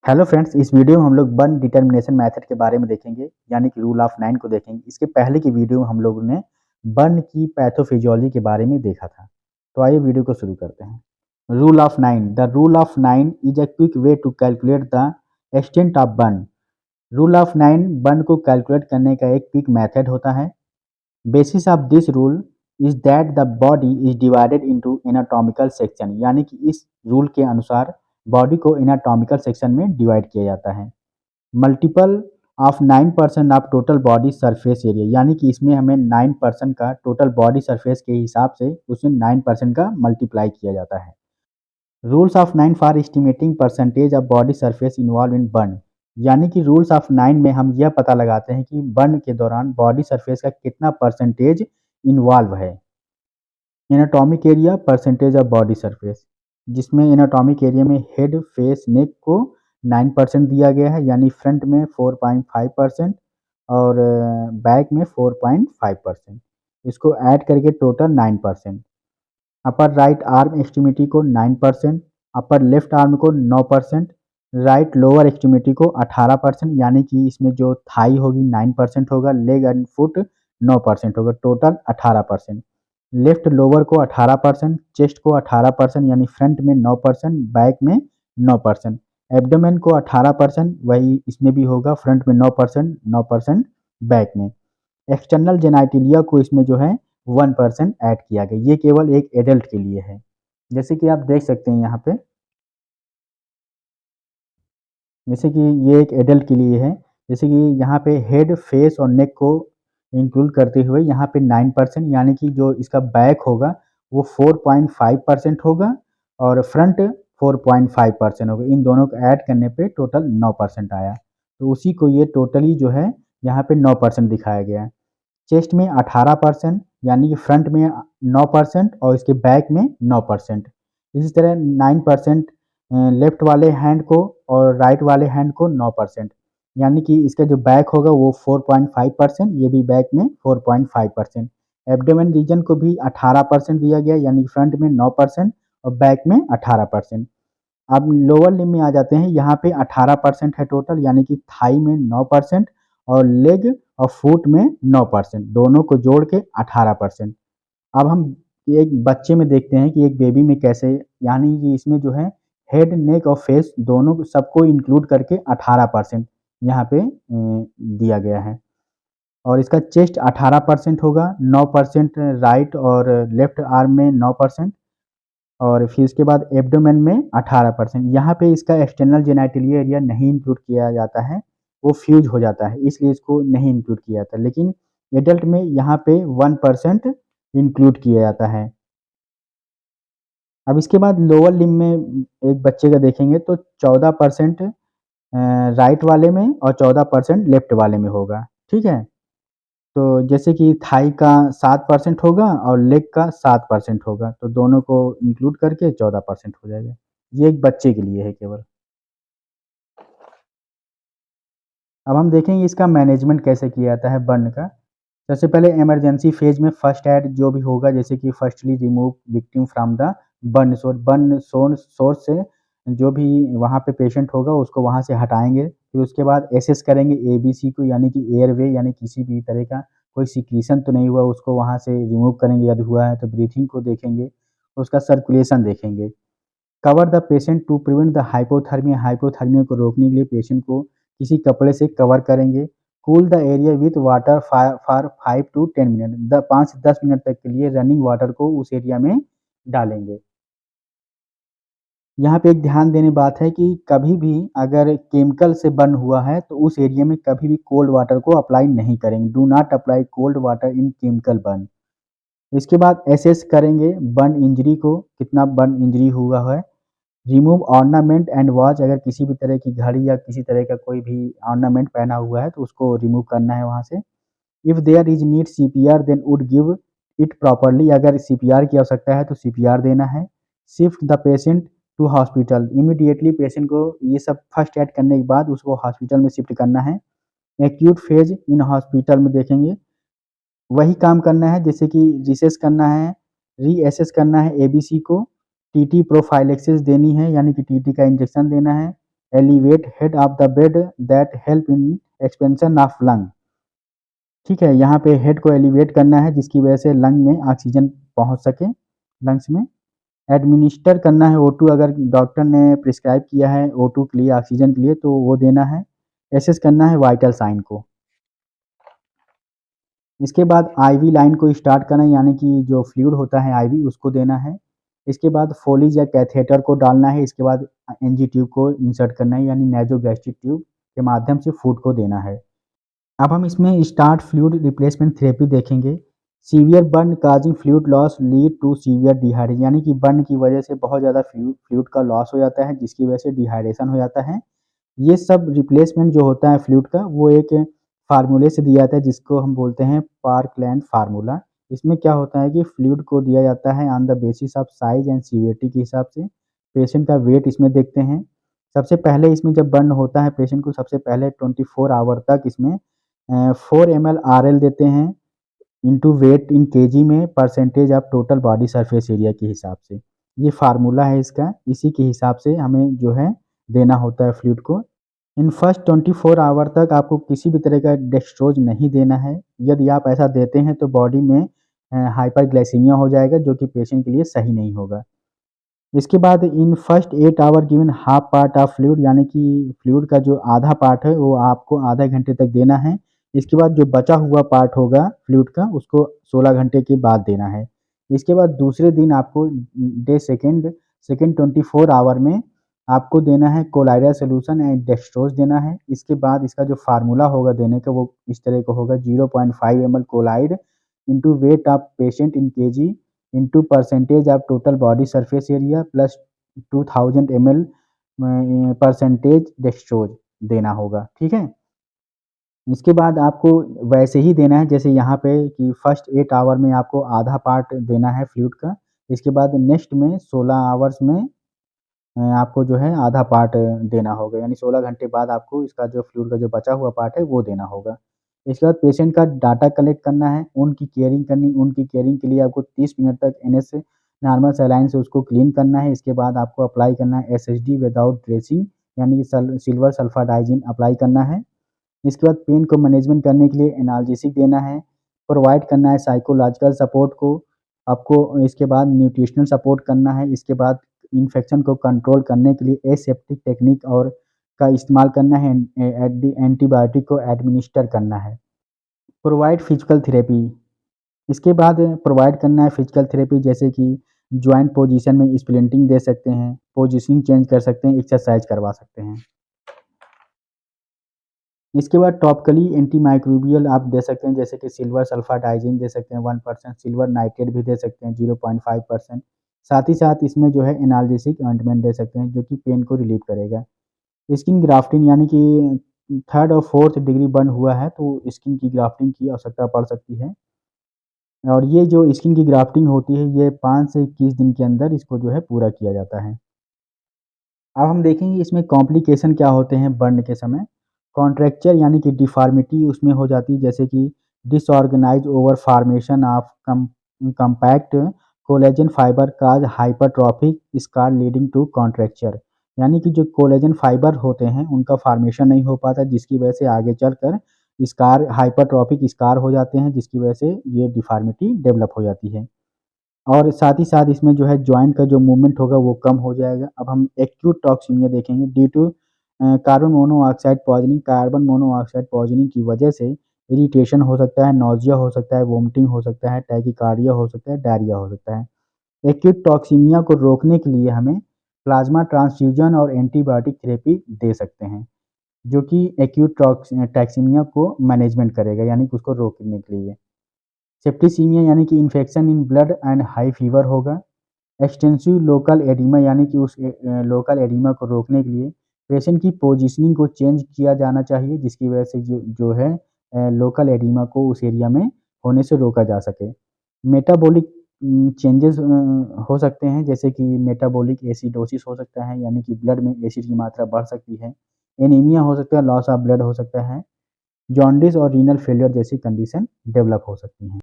Hello friends, इस video में हम लोग बर्न डिटर्मिनेशन मेथड के बारे में देखेंगे, यानी कि रूल ऑफ 9 को देखेंगे। इसके पहले की वीडियो में हम लोगों ने बर्न की पैथोफिजियोलॉजी के बारे में देखा था। तो आइए वीडियो को शुरू करते हैं। Rule of 9। The rule of 9 is a quick way to calculate the extent of burn. Rule of 9 burn को कैलकुलेट करने का एक क्विक मेथड होता है। Basis of this rule is that the body is divided into anatomical section, यानी कि इस rule के अनुसार बॉडी को एनाटॉमिकल सेक्शन में डिवाइड किया जाता है। Multiple of 9% of total body surface area, यानी कि इसमें हमें 9% का टोटल बॉडी सरफेस के हिसाब से उसमें 9% का मल्टीप्लाई किया जाता है। Rules of 9 for estimating percentage of body surface involve in burn, यानी कि रूल्स ऑफ 9 में हम यह पता लगाते हैं कि बर्न के दौरान बॉडी सरफेस का कितना परसेंटेज इन्वॉल्व है। Anatomic area, percentage of body surface, जिसमें एनाटॉमिक एरिया में हेड, फेस, नेक को 9% दिया गया है, यानी फ्रंट में 4.5% और बैक में 4.5%। इसको ऐड करके total 9%। Upper right arm extremity को 9%, अपर लेफ्ट आर्म को 9%, राइट लोअर एक्सट्रीमिटी को 18%, यानी कि इसमें जो थाई होगी 9% होगा, लेग एंड फुट 9% होगा, टोटल 18%। लेफ्ट लोअर को 18%, चेस्ट को 18%, यानी फ्रंट में 9%, बैक में 9%। एब्डोमेन को 18%, वही इसमें भी होगा, फ्रंट में 9%, 9% बैक में। एक्सटर्नल जेनाइटिलिया को इसमें जो है 1% ऐड किया गया। ये केवल एक एडल्ट के लिए है। जैसे कि आप देख सकते हैं यहाँ पे, जैसे कि ये एक एडल्ट के लिए है। जैसे कि यहाँ पे हेड, फेस और नेक को इंक्लूड करते हुए यहाँ पे 9%, यानी कि जो इसका बैक होगा वो 4.5% होगा और फ्रंट 4.5% होगा। इन दोनों को ऐड करने पे टोटल 9% आया। तो उसी को ये टोटली जो है यहाँ पे 9% दिखाया गया है। चेस्ट में 18%, यानी कि फ्रंट में 9% और इसके बैक में 9%। इसी तरह 9% लेफ्ट वाले हैंड को और राइट वाले हैंड को 9%, यानी कि इसका जो बैक होगा वो 4.5%, ये भी बैक में 4.5%। एब्डोमेन रीजन को भी 18% दिया गया, यानी कि फ्रंट में 9% और बैक में 18%। अब लोअर लिम्ब में आ जाते हैं, यहाँ पे 18% है टोटल, यानी कि थाई में 9% और लेग और फुट में 9%, दोनों को जोड़ के 18%। अब हम एक बच्चे में देखते हैं कि एक बेबी में कैसे, यानी कि इसमें जो है हेड, नेक और फेस दोनों सबको इंक्लूड करके 18% यहाँ पे दिया गया है। और इसका चेस्ट 18% होगा, 9% राइट और लेफ्ट आर्म में 9%, और फिर इसके बाद एब्डोमेन में 18%। यहाँ पे इसका एक्सटर्नल जेनाइटलिया एरिया नहीं इंक्लूड किया जाता है, वो फ्यूज हो जाता है, इसलिए इसको नहीं इंक्लूड किया जाता। लेकिन एडल्ट में यहाँ पे 1% इंक्लूड किया जाता है। अब इसके बाद लोअर लिम्ब में एक बच्चे का देखेंगे तो 14% राइट वाले में और 14% लेफ्ट वाले में होगा। ठीक है, तो जैसे कि थाई का 7% होगा और लेग का 7% होगा, तो दोनों को इंक्लूड करके 14% हो जाएगा। ये एक बच्चे के लिए है केवल। अब हम देखेंगे इसका मैनेजमेंट कैसे किया जाता है बर्न का। सबसे पहले इमरजेंसी फेज में फर्स्ट एड जो भी होगा, जैसे कि firstly remove victim from the burn source से जो भी वहाँ पे पेशेंट होगा उसको वहाँ से हटाएंगे। फिर उसके बाद एसेस करेंगे एबीसी को, यानी कि एयरवे, यानी किसी भी तरह का कोई सिक्रीशन तो नहीं हुआ, उसको वहाँ से रिमूव करेंगे। यदि हुआ है तो ब्रीथिंग को देखेंगे, उसका सर्कुलेशन देखेंगे। Cover the patient to prevent the hypothermia, hypothermia को रोकने के लिए पेशेंट को किसी कपड़े से कवर करेंगे। Cool the area with water for 5 to 10 minute, 5 से 10 मिनट तक के लिए रनिंग वाटर को उस एरिया में डालेंगे। यहाँ पे एक ध्यान देने बात है कि कभी भी अगर केमिकल से बर्न हुआ है तो उस एरिया में कभी भी कोल्ड वाटर को अप्लाई नहीं करेंगे। Do not apply cold water in chemical burn. इसके बाद एसेस करेंगे बर्न इंजरी को, कितना बर्न इंजरी हुआ है। रिमूव ऑर्नामेंट एंड वॉच, अगर किसी भी तरह की घड़ी या किसी तरह का कोई भी ऑर्नामेंट पहना हुआ है तो उसको रिमूव करना है वहाँ से। If there is need CPR then would give it properly, अगर सीपीआर की आवश्यकता है तो सीपीआर देना है। Shift the patient to hospital, immediately patient को ये सब फर्स्ट एड करने के बाद उसको हॉस्पिटल में शिफ्ट करना है। एक्यूट फेज इन हॉस्पिटल में देखेंगे, वही काम करना है जैसे कि रिसेस करना है, रीएसेस करना है एबीसी को, टीटी प्रोफाइलेक्सिस देनी है, यानी कि टीटी का इंजेक्शन देना है। Elevate head of the bed that help in expansion of lung. ठीक है, यहाँ पे हेड को एलिवेट करना है जिसकी वजह से लंग में ऑक्सीजन पहुँच सके, लंग्स में। एडमिनिस्टर करना है O2, अगर डॉक्टर ने प्रिस्क्राइब किया है O2 के लिए, ऑक्सीजन के लिए, तो वो देना है। एसेस करना है वाइटल साइन को। इसके बाद आईवी लाइन को स्टार्ट करना है, यानी कि जो फ्लूइड होता है आईवी उसको देना है। इसके बाद फोलीज या कैथेटर को डालना है। इसके बाद एनजी ट्यूब को इंसर्ट करना है, यानी नेजोगैस्ट्रिक ट्यूब के माध्यम से फूड को देना है। अब हम इसमें स्टार्ट फ्लूइड रिप्लेसमेंट थेरेपी देखेंगे। Severe burn causing fluid loss lead to severe dehydration, यानी कि बर्न की वजह से बहुत ज़्यादा फ्लूइड का लॉस हो जाता है, जिसकी वजह से डिहाइड्रेशन हो जाता है। ये सब रिप्लेसमेंट जो होता है फ्लूइड का, वो एक फार्मूले से दिया जाता है जिसको हम बोलते हैं पार्कलैंड फार्मूला। इसमें क्या होता है कि फ्लूइड को दिया जाता है on the basis of size and severity के हिसाब से। पेशेंट का वेट इसमें देखते हैं। सबसे पहले इसमें जब बर्न होता है पेशेंट को, सबसे पहले 24 आवर तक इसमें 4 ml RL देते हैं इंटू वेट इन केजी में, percentage of total body surface area के हिसाब से। ये फार्मूला है इसका, इसी के हिसाब से हमें जो है देना होता है फ्लूइड को। इन फर्स्ट 24 आवर तक आपको किसी भी तरह का डेक्सट्रोज नहीं देना है। यदि आप ऐसा देते हैं तो बॉडी में हाइपरग्लाइसीमिया हो जाएगा, जो कि पेशेंट के लिए सही नहीं होगा। इसके बाद in first 8 hour given half part of fluid, यानी कि फ्लूइड का जो आधा पार्ट है वो आपको आधा घंटे तक देना है। इसके बाद जो बचा हुआ पार्ट होगा फ्लूइड का, उसको 16 घंटे के बाद देना है। इसके बाद दूसरे दिन आपको डे सेकेंड 24 आवर में आपको देना है कोलाइडल सोल्यूशन एंड डेक्सट्रोज देना है। इसके बाद इसका जो फार्मूला होगा देने का, वो इस तरह का होगा 0.5 ml colloid into weight of patient in KG into percentage of total body surface area plus 2000 ml percentage dextrose देना होगा। ठीक है, इसके बाद आपको वैसे ही देना है जैसे यहाँ पे कि फर्स्ट 8 आवर में आपको आधा पार्ट देना है फ्लूइड का। इसके बाद नेक्स्ट में 16 आवर्स में आपको जो है आधा पार्ट देना होगा, यानी 16 घंटे बाद आपको इसका जो फ्लूइड का जो बचा हुआ पार्ट है वो देना होगा। इसके बाद पेशेंट का डाटा कलेक्ट करना है, उनकी केयरिंग करनी। उनकी केयरिंग के लिए आपको 30 मिनट तक NS नॉर्मल सलाइन से उसको क्लीन करना है। इसके बाद आपको अप्लाई करना है SSD विदाउट ड्रेसिंग, यानी कि सिल्वर सल्फर डाइजीन अप्लाई करना है। इसके बाद पेन को मैनेजमेंट करने के लिए एनाल्जेसिक देना है। प्रोवाइड करना है साइकोलॉजिकल सपोर्ट को आपको। इसके बाद न्यूट्रिशनल सपोर्ट करना है। इसके बाद इन्फेक्शन को कंट्रोल करने के लिए एसेप्टिक टेक्निक और का इस्तेमाल करना है। एंटीबायोटिक को एडमिनिस्टर करना है। प्रोवाइड फिजिकल थेरेपी, इसके बाद प्रोवाइड करना है फिजिकल थेरेपी, जैसे कि जॉइंट पोजीशन में स्प्लिंटिंग दे सकते हैं, पोजीशनिंग चेंज कर सकते हैं, एक्सरसाइज करवा सकते हैं। इसके बाद टॉपिकली एंटी माइक्रोबियल आप दे सकते हैं, जैसे कि सिल्वर सल्फर डाइजीन दे सकते हैं 1%, सिल्वर नाइट्रेट भी दे सकते हैं 0.5%। साथ ही साथ इसमें जो है एनाल्जेसिक ऑइंटमेंट दे सकते हैं जो कि पेन को रिलीव करेगा। स्किन ग्राफ्टिंग, यानी कि 3rd और 4th डिग्री बर्न हुआ है तो स्किन की ग्राफ्टिंग की आवश्यकता पड़ सकती है। और ये जो स्किन की ग्राफ्टिंग होती है ये 5 से 21 दिन के अंदर इसको जो है पूरा किया जाता है। अब हम देखेंगे इसमें कॉम्प्लिकेशन क्या होते हैं बर्न के समय। कॉन्ट्रैक्चर यानी कि डिफॉर्मिटी उसमें हो जाती है, जैसे कि disorganise over formation of compact collagen fibre cause hypertrophic scar leading to contracture, यानी कि जो कोलेजन फाइबर होते हैं उनका फॉर्मेशन नहीं हो पाता, जिसकी वजह से आगे चलकर स्कार हाइपरट्रॉफिक स्कार हो जाते हैं, जिसकी वजह से ये डिफॉर्मिटी डेवलप हो जाती है। और साथ ही साथ इसमें जो है जॉइंट का जो मूवमेंट होगा वो कम हो जाएगा। अब हम एक्यूट टॉक्सीमिया देखेंगे। Due to carbon monoxide poisoning की वजह से इरिटेशन हो सकता है, नौजिया हो सकता है, वोमिटिंग हो सकता है, टैकीकार्डिया हो सकता है, डायरिया हो सकता है। एक्यूट टॉक्सीमिया को रोकने के लिए हमें प्लाज्मा ट्रांसफ्यूजन और एंटीबायोटिक थेरेपी दे सकते हैं, जो कि एक्यूट टॉक्सीमिया को मैनेजमेंट करेगा, यानी कि उसको रोकने के लिए। सेप्टिसीमिया यानी कि infection in blood and high fever होगा। एक्सटेंसिव लोकल एडिमा, यानी कि उस लोकल एडिमा को रोकने के लिए पेशेंट की पोजीशनिंग को चेंज किया जाना चाहिए, जिसकी वजह से जो है लोकल एडिमा को उस एरिया में होने से रोका जा सके। मेटाबॉलिक चेंजेस हो सकते हैं, जैसे कि मेटाबॉलिक एसिडोसिस हो सकता है, यानी कि ब्लड में एसिड की मात्रा बढ़ सकती है। एनीमिया हो सकता है, लॉस ऑफ ब्लड हो सकता है। जॉन्डिस और रीनल फेलियर जैसी कंडीशन डेवलप हो सकती हैं।